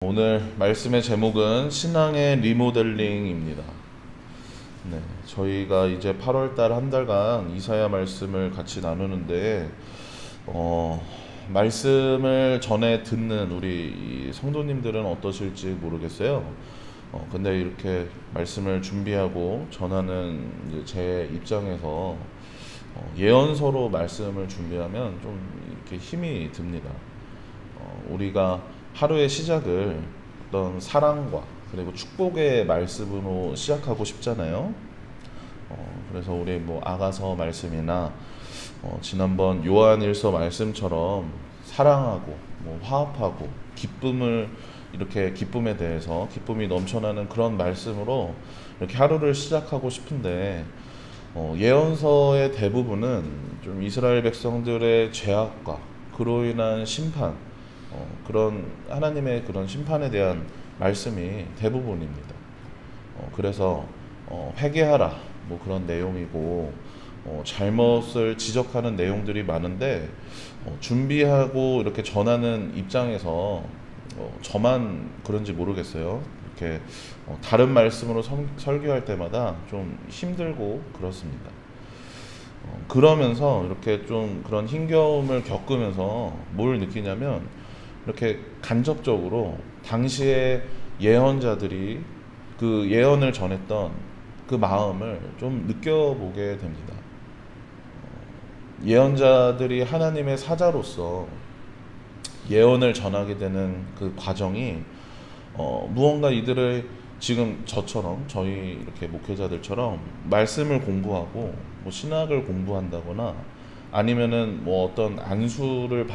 오늘 말씀의 제목은 신앙의 리모델링입니다. 네, 저희가 이제 8월달 한 달간 이사야 말씀을 같이 나누는데 말씀을 전에 듣는 우리 성도님들은 어떠실지 모르겠어요. 근데 이렇게 말씀을 준비하고 전하는 이제 제 입장에서 예언서로 말씀을 준비하면 좀 이렇게 힘이 듭니다. 우리가 하루의 시작을 어떤 사랑과 그리고 축복의 말씀으로 시작하고 싶잖아요. 그래서 우리 아가서 말씀이나 지난번 요한일서 말씀처럼 사랑하고 화합하고 기쁨을 이렇게 기쁨에 대해서 기쁨이 넘쳐나는 그런 말씀으로 이렇게 하루를 시작하고 싶은데 예언서의 대부분은 좀 이스라엘 백성들의 죄악과 그로 인한 심판, 그런 하나님의 그런 심판에 대한 말씀이 대부분입니다. 그래서 회개하라 그런 내용이고 잘못을 지적하는 내용들이 많은데 준비하고 이렇게 전하는 입장에서 저만 그런지 모르겠어요. 이렇게 다른 말씀으로 설교할 때마다 좀 힘들고 그렇습니다. 그러면서 이렇게 좀 그런 힘겨움을 겪으면서 뭘 느끼냐면 이렇게 간접적으로 당시의 예언자들이 그 예언을 전했던 그 마음을 좀 느껴보게 됩니다. 예언자들이 하나님의 사자로서 예언을 전하게 되는 그 과정이 무언가 이들을 지금 저처럼 저희 이렇게 목회자들처럼 말씀을 공부하고 신학을 공부한다거나 아니면은 어떤 안수를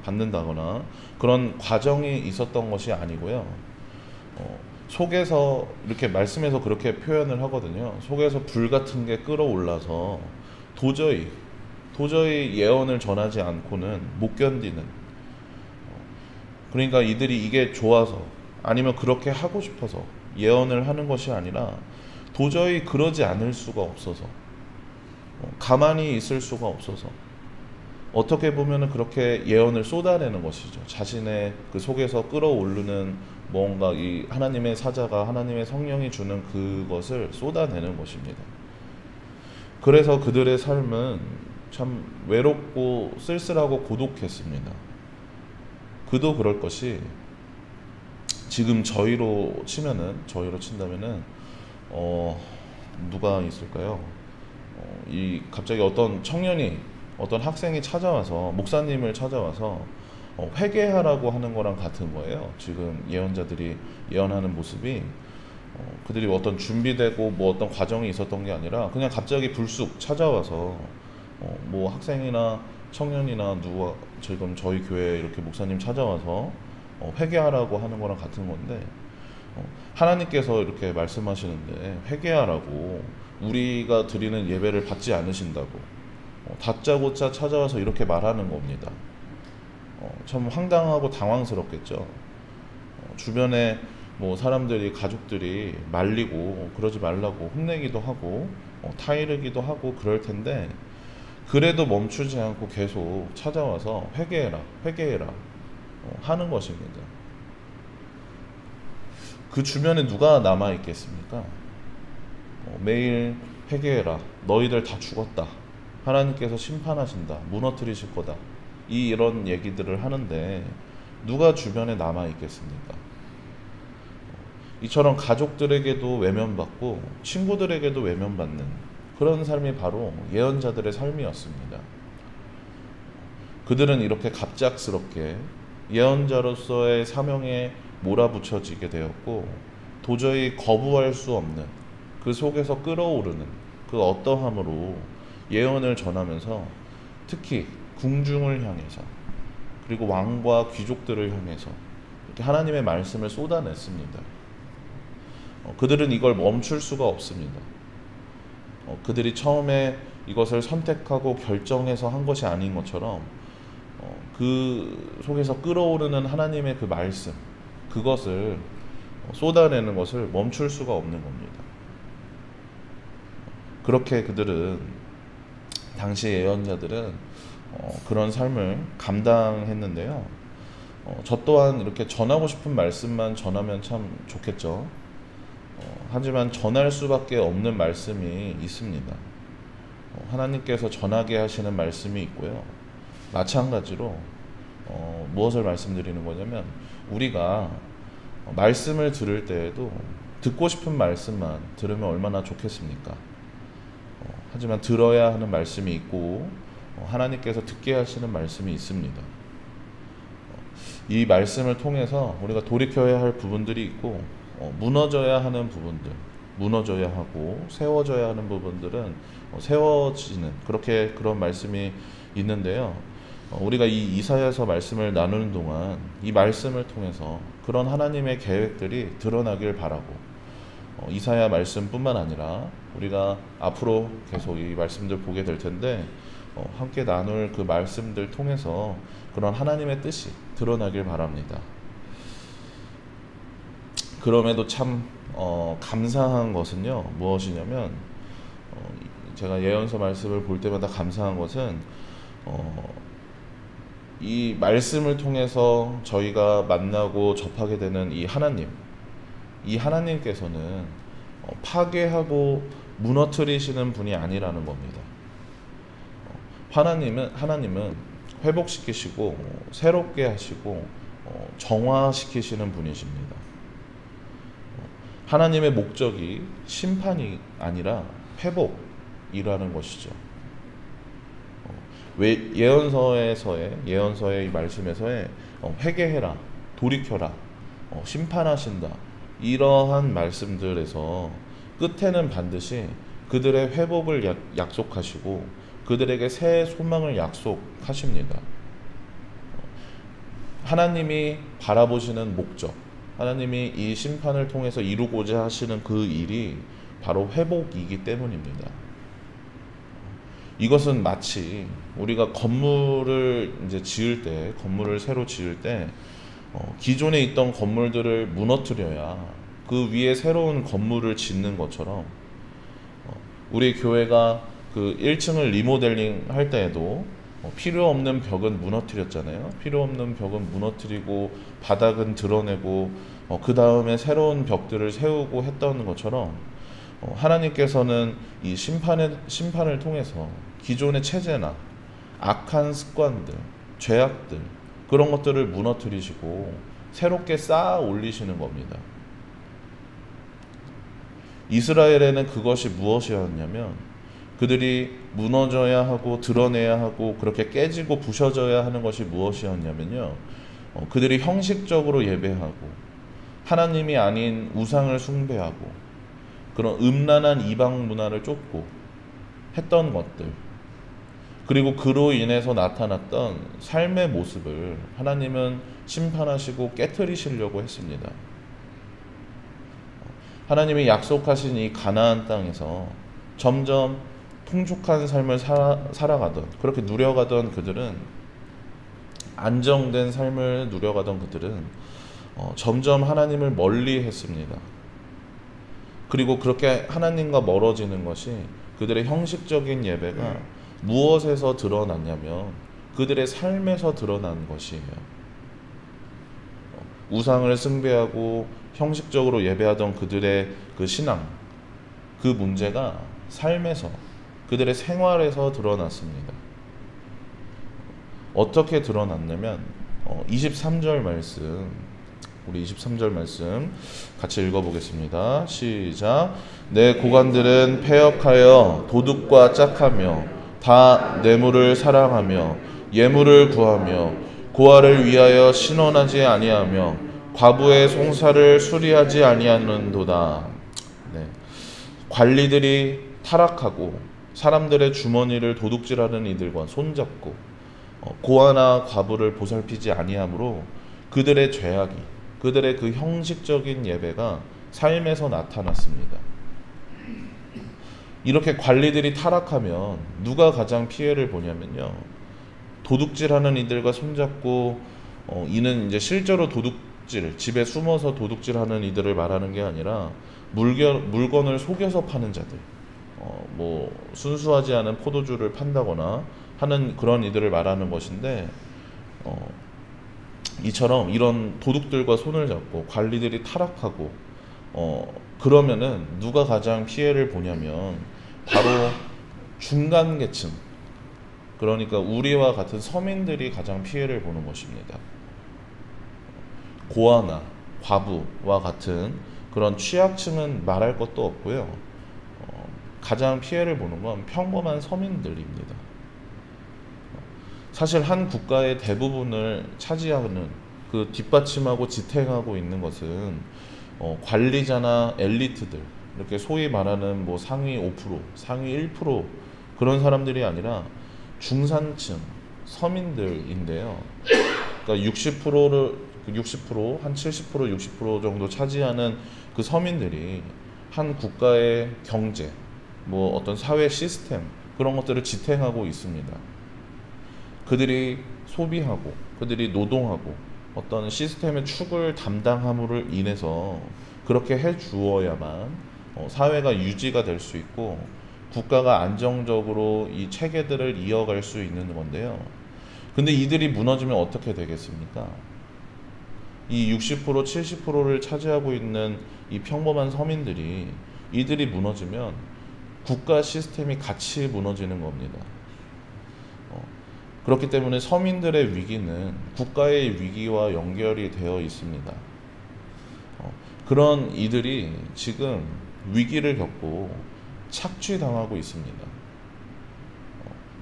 받는다거나 그런 과정이 있었던 것이 아니고요. 속에서 이렇게 말씀에서 그렇게 표현을 하거든요. 속에서 불 같은 게 끓어올라서 도저히 예언을 전하지 않고는 못 견디는, 그러니까 이들이 이게 좋아서 아니면 그렇게 하고 싶어서 예언을 하는 것이 아니라 도저히 그러지 않을 수가 없어서 가만히 있을 수가 없어서 어떻게 보면은 그렇게 예언을 쏟아내는 것이죠. 자신의 그 속에서 끓어오르는 뭔가 이 하나님의 사자가 하나님의 성령이 주는 그것을 쏟아내는 것입니다. 그래서 그들의 삶은 참 외롭고 쓸쓸하고 고독했습니다. 그도 그럴 것이 지금 저희로 친다면은 누가 있을까요? 갑자기 어떤 학생이 찾아와서 목사님을 찾아와서 회개하라고 하는 거랑 같은 거예요. 지금 예언자들이 예언하는 모습이 그들이 어떤 준비되고 어떤 과정이 있었던 게 아니라 그냥 갑자기 불쑥 찾아와서 학생이나 청년이나 누가 지금 저희 교회에 이렇게 목사님 찾아와서 회개하라고 하는 거랑 같은 건데, 하나님께서 이렇게 말씀하시는데 회개하라고 우리가 드리는 예배를 받지 않으신다고 다짜고짜 찾아와서 이렇게 말하는 겁니다. 참 황당하고 당황스럽겠죠. 주변에 사람들이 가족들이 말리고 그러지 말라고 혼내기도 하고 타이르기도 하고 그럴 텐데 그래도 멈추지 않고 계속 찾아와서 회개해라 하는 것입니다. 그 주변에 누가 남아 있겠습니까? 매일 회개해라, 너희들 다 죽었다, 하나님께서 심판하신다, 무너뜨리실 거다, 이런 얘기들을 하는데 누가 주변에 남아 있겠습니까? 이처럼 가족들에게도 외면받고 친구들에게도 외면받는 그런 삶이 바로 예언자들의 삶이었습니다. 그들은 이렇게 갑작스럽게 예언자로서의 사명에 몰아붙여지게 되었고 도저히 거부할 수 없는 그 속에서 끓어오르는 그 어떠함으로 예언을 전하면서 특히 궁중을 향해서 그리고 왕과 귀족들을 향해서 이렇게 하나님의 말씀을 쏟아냈습니다. 그들은 이걸 멈출 수가 없습니다. 그들이 처음에 이것을 선택하고 결정해서 한 것이 아닌 것처럼 그 속에서 끓어오르는 하나님의 그 말씀, 그것을 쏟아내는 것을 멈출 수가 없는 겁니다. 그렇게 그들은, 당시 예언자들은 그런 삶을 감당했는데요. 저 또한 이렇게 전하고 싶은 말씀만 전하면 참 좋겠죠. 하지만 전할 수밖에 없는 말씀이 있습니다. 하나님께서 전하게 하시는 말씀이 있고요. 마찬가지로 무엇을 말씀드리는 거냐면, 우리가 말씀을 들을 때에도 듣고 싶은 말씀만 들으면 얼마나 좋겠습니까? 하지만 들어야 하는 말씀이 있고 하나님께서 듣게 하시는 말씀이 있습니다. 이 말씀을 통해서 우리가 돌이켜야 할 부분들이 있고, 무너져야 하는 부분들, 무너져야 하고 세워져야 하는 부분들은 세워지는 그런 말씀이 있는데요. 우리가 이 이사야서 말씀을 나누는 동안 이 말씀을 통해서 그런 하나님의 계획들이 드러나길 바라고, 이사야 말씀뿐만 아니라 우리가 앞으로 계속 이 말씀들 보게 될 텐데, 함께 나눌 그 말씀들 통해서 그런 하나님의 뜻이 드러나길 바랍니다. 그럼에도 참 감사한 것은요, 무엇이냐면, 제가 예언서 말씀을 볼 때마다 감사한 것은, 이 말씀을 통해서 저희가 만나고 접하게 되는 이 하나님께서는 파괴하고 무너뜨리시는 분이 아니라는 겁니다. 하나님은 회복시키시고 새롭게 하시고 정화시키시는 분이십니다. 하나님의 목적이 심판이 아니라 회복이라는 것이죠. 왜 예언서의 이 말씀에서의 회개해라, 돌이켜라, 심판하신다, 이러한 말씀들에서 끝에는 반드시 그들의 회복을 약속하시고 그들에게 새 소망을 약속하십니다. 하나님이 바라보시는 목적, 하나님이 이 심판을 통해서 이루고자 하시는 그 일이 바로 회복이기 때문입니다. 이것은 마치 우리가 건물을 새로 지을 때 기존에 있던 건물들을 무너뜨려야 그 위에 새로운 건물을 짓는 것처럼, 우리 교회가 그 1층을 리모델링 할 때에도 필요 없는 벽은 무너뜨렸잖아요. 필요 없는 벽은 무너뜨리고 바닥은 드러내고 그 다음에 새로운 벽들을 세우고 했던 것처럼, 하나님께서는 이 심판을 통해서 기존의 체제나 악한 습관들, 죄악들, 그런 것들을 무너뜨리시고 새롭게 쌓아 올리시는 겁니다. 이스라엘에는 그것이 무엇이었냐면, 그들이 무너져야 하고 드러내야 하고 그렇게 깨지고 부셔져야 하는 것이 무엇이었냐면요, 그들이 형식적으로 예배하고 하나님이 아닌 우상을 숭배하고 그런 음란한 이방 문화를 쫓고 했던 것들, 그리고 그로 인해서 나타났던 삶의 모습을 하나님은 심판하시고 깨트리시려고 했습니다. 하나님이 약속하신 이 가나안 땅에서 점점 풍족한 삶을 살아가던, 그렇게 누려가던 그들은, 안정된 삶을 누려가던 그들은 점점 하나님을 멀리 했습니다. 그리고 그렇게 하나님과 멀어지는 것이 그들의 형식적인 예배가 무엇에서 드러났냐면 그들의 삶에서 드러난 것이에요. 우상을 숭배하고 형식적으로 예배하던 그들의 그 신앙, 그 문제가 삶에서, 그들의 생활에서 드러났습니다. 어떻게 드러났냐면 23절 말씀, 우리 23절 말씀 같이 읽어보겠습니다. 시작. 내 고관들은 패역하여 도둑과 짝하며 다 뇌물을 사랑하며 예물을 구하며 고아를 위하여 신원하지 아니하며 과부의 송사를 수리하지 아니하는도다. 네. 관리들이 타락하고 사람들의 주머니를 도둑질하는 이들과 손잡고 고아나 과부를 보살피지 아니하므로 그들의 죄악이, 그들의 그 형식적인 예배가 삶에서 나타났습니다. 이렇게 관리들이 타락하면 누가 가장 피해를 보냐면요, 도둑질하는 이들과 손잡고, 이는 이제 실제로 집에 숨어서 도둑질하는 이들을 말하는 게 아니라 물건을 속여서 파는 자들, 순수하지 않은 포도주를 판다거나 하는 그런 이들을 말하는 것인데, 이처럼 이런 도둑들과 손을 잡고 관리들이 타락하고 그러면은 누가 가장 피해를 보냐면 바로 중간 계층, 그러니까 우리와 같은 서민들이 가장 피해를 보는 것입니다. 고아나 과부와 같은 그런 취약층은 말할 것도 없고요. 가장 피해를 보는 건 평범한 서민들입니다. 사실 한 국가의 대부분을 차지하는 그 뒷받침하고 지탱하고 있는 것은 관리자나 엘리트들, 이렇게 소위 말하는 뭐 상위 5%, 상위 1% 그런 사람들이 아니라 중산층 서민들인데요. 그러니까 60%, 한 70%, 60% 정도 차지하는 그 서민들이 한 국가의 경제, 뭐 어떤 사회 시스템 그런 것들을 지탱하고 있습니다. 그들이 소비하고 그들이 노동하고 어떤 시스템의 축을 담당함으로 인해서 그렇게 해 주어야만 사회가 유지가 될 수 있고 국가가 안정적으로 이 체계들을 이어갈 수 있는 건데요. 근데 이들이 무너지면 어떻게 되겠습니까? 이 60%, 70%를 차지하고 있는 이 평범한 서민들이 이들이 무너지면 국가 시스템이 같이 무너지는 겁니다. 그렇기 때문에 서민들의 위기는 국가의 위기와 연결이 되어 있습니다. 그런 이들이 지금 위기를 겪고 착취당하고 있습니다.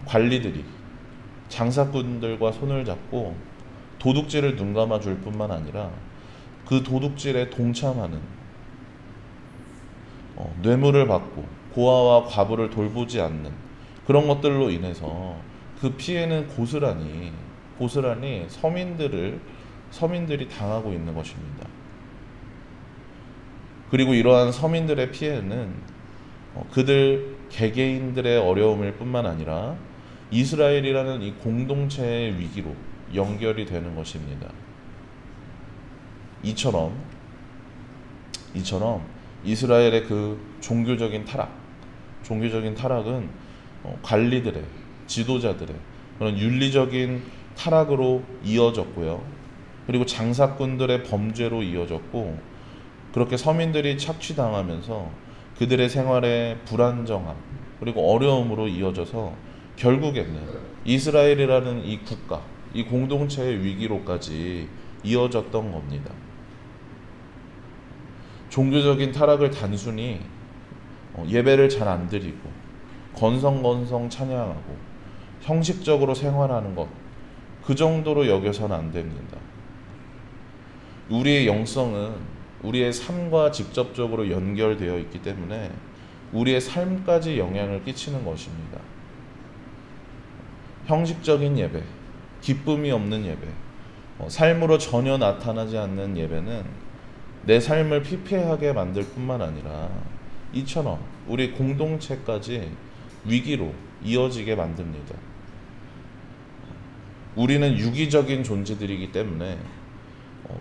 관리들이 장사꾼들과 손을 잡고 도둑질을 눈감아 줄 뿐만 아니라 그 도둑질에 동참하는, 뇌물을 받고 고아와 과부를 돌보지 않는 그런 것들로 인해서 그 피해는 고스란히 서민들이 당하고 있는 것입니다. 그리고 이러한 서민들의 피해는 그들 개개인들의 어려움일 뿐만 아니라 이스라엘이라는 이 공동체의 위기로 연결이 되는 것입니다. 이처럼 이스라엘의 그 종교적인 타락은 관리들의, 지도자들의 그런 윤리적인 타락으로 이어졌고요. 그리고 장사꾼들의 범죄로 이어졌고, 그렇게 서민들이 착취당하면서 그들의 생활에 불안정함 그리고 어려움으로 이어져서 결국에는 이스라엘이라는 이 국가, 이 공동체의 위기로까지 이어졌던 겁니다. 종교적인 타락을 단순히 예배를 잘 안 드리고 건성건성 찬양하고 형식적으로 생활하는 것, 그 정도로 여겨서는 안 됩니다. 우리의 영성은 우리의 삶과 직접적으로 연결되어 있기 때문에 우리의 삶까지 영향을 끼치는 것입니다. 형식적인 예배, 기쁨이 없는 예배, 삶으로 전혀 나타나지 않는 예배는 내 삶을 피폐하게 만들 뿐만 아니라 이처럼 우리 공동체까지 위기로 이어지게 만듭니다. 우리는 유기적인 존재들이기 때문에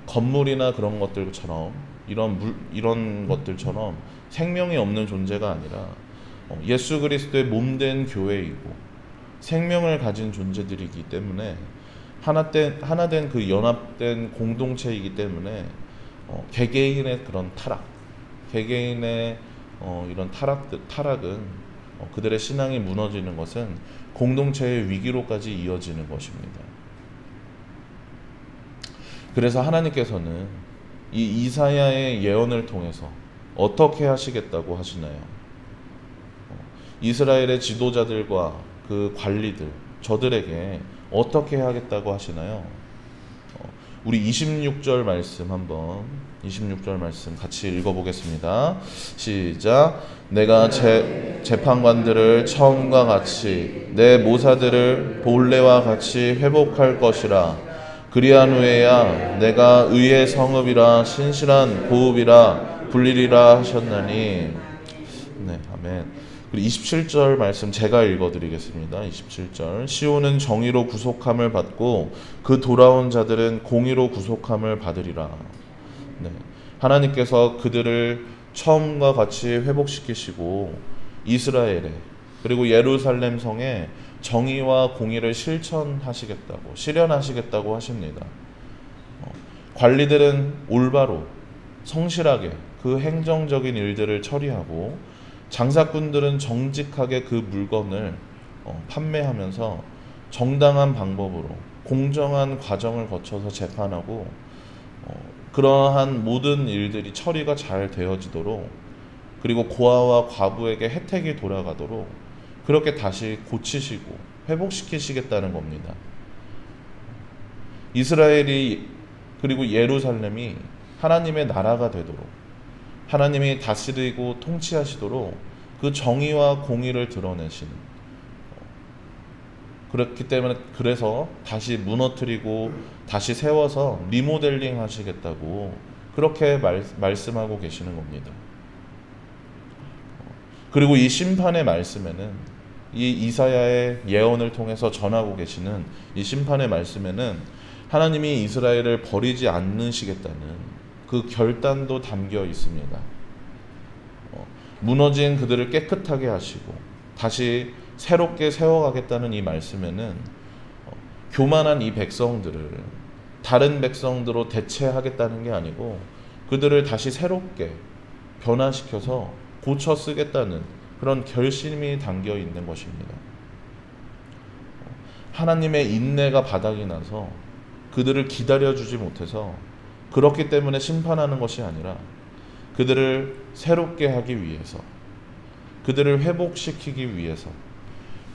건물이나 그런 것들처럼 이런 것들처럼 생명이 없는 존재가 아니라 예수 그리스도의 몸된 교회이고 생명을 가진 존재들이기 때문에 하나된 그 연합된 공동체이기 때문에 개개인의 그런 타락, 개개인의 이런 타락은 그들의 신앙이 무너지는 것은 공동체의 위기로까지 이어지는 것입니다. 그래서 하나님께서는 이 이사야의 예언을 통해서 어떻게 하시겠다고 하시나요? 이스라엘의 지도자들과 그 관리들, 저들에게 어떻게 하겠다고 하시나요? 우리 26절 말씀 한번 26절 말씀 같이 읽어보겠습니다. 시작. 내가 재판관들을 처음과 같이 내 모사들을 본래와 같이 회복할 것이라. 그리한 후에야 내가 의의 성읍이라 신실한 고읍이라 불리리라 하셨나니. 네, 아멘. 그리고 27절 말씀 제가 읽어드리겠습니다. 27절. 시온은 정의로 구속함을 받고 그 돌아온 자들은 공의로 구속함을 받으리라. 네, 하나님께서 그들을 처음과 같이 회복시키시고 이스라엘에 그리고 예루살렘 성에 정의와 공의를 실현하시겠다고 하십니다. 관리들은 올바로 성실하게 그 행정적인 일들을 처리하고 장사꾼들은 정직하게 그 물건을 판매하면서 정당한 방법으로 공정한 과정을 거쳐서 재판하고 그러한 모든 일들이 처리가 잘 되어지도록, 그리고 고아와 과부에게 혜택이 돌아가도록 그렇게 다시 고치시고 회복시키시겠다는 겁니다. 이스라엘이 그리고 예루살렘이 하나님의 나라가 되도록, 하나님이 다스리고 통치하시도록 그 정의와 공의를 드러내시는, 그렇기 때문에 그래서 다시 무너뜨리고 다시 세워서 리모델링 하시겠다고 그렇게 말씀하고 계시는 겁니다. 그리고 이 심판의 말씀에는, 이 이사야의 예언을 통해서 전하고 계시는 이 심판의 말씀에는 하나님이 이스라엘을 버리지 않으시겠다는 그 결단도 담겨 있습니다. 무너진 그들을 깨끗하게 하시고 다시 새롭게 세워가겠다는 이 말씀에는 교만한 이 백성들을 다른 백성들로 대체하겠다는 게 아니고 그들을 다시 새롭게 변화시켜서 고쳐 쓰겠다는 그런 결심이 담겨 있는 것입니다. 하나님의 인내가 바닥이 나서 그들을 기다려주지 못해서 그렇기 때문에 심판하는 것이 아니라 그들을 새롭게 하기 위해서, 그들을 회복시키기 위해서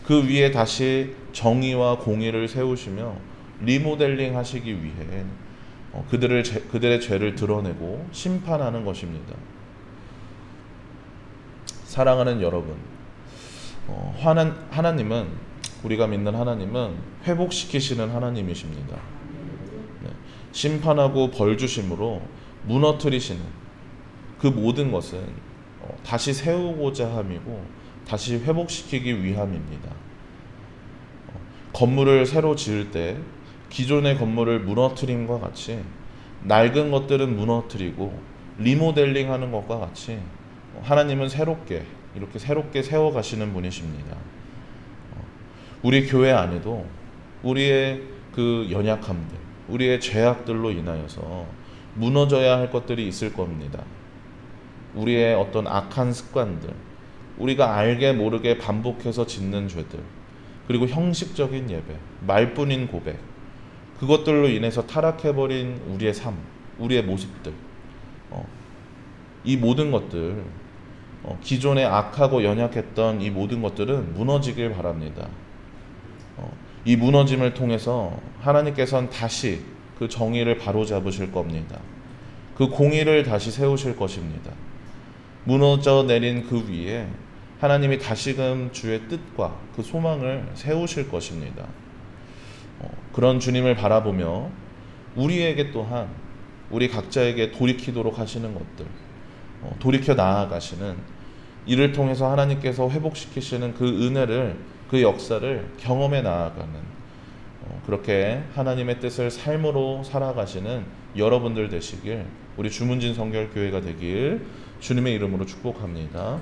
그 위에 다시 정의와 공의를 세우시며 리모델링 하시기 위해 그들의 죄를 드러내고 심판하는 것입니다. 사랑하는 여러분, 하나님은, 우리가 믿는 하나님은 회복시키시는 하나님이십니다. 심판하고 벌 주심으로 무너뜨리시는 그 모든 것은 다시 세우고자 함이고 다시 회복시키기 위함입니다. 건물을 새로 지을 때 기존의 건물을 무너뜨림과 같이 낡은 것들은 무너뜨리고 리모델링하는 것과 같이 하나님은 이렇게 새롭게 세워가시는 분이십니다. 우리 교회 안에도 우리의 그 연약함들, 우리의 죄악들로 인하여서 무너져야 할 것들이 있을 겁니다. 우리의 어떤 악한 습관들, 우리가 알게 모르게 반복해서 짓는 죄들, 그리고 형식적인 예배, 말뿐인 고백, 그것들로 인해서 타락해버린 우리의 삶, 우리의 모습들, 이 모든 것들, 기존에 악하고 연약했던 이 모든 것들은 무너지길 바랍니다. 이 무너짐을 통해서 하나님께서는 다시 그 정의를 바로잡으실 겁니다. 그 공의를 다시 세우실 것입니다. 무너져 내린 그 위에 하나님이 다시금 주의 뜻과 그 소망을 세우실 것입니다. 그런 주님을 바라보며 우리에게 또한, 우리 각자에게 돌이키도록 하시는 것들, 돌이켜 나아가시는, 이를 통해서 하나님께서 회복시키시는 그 은혜를, 그 역사를 경험해 나아가는, 그렇게 하나님의 뜻을 삶으로 살아가시는 여러분들 되시길, 우리 주문진 성결교회가 되길 주님의 이름으로 축복합니다.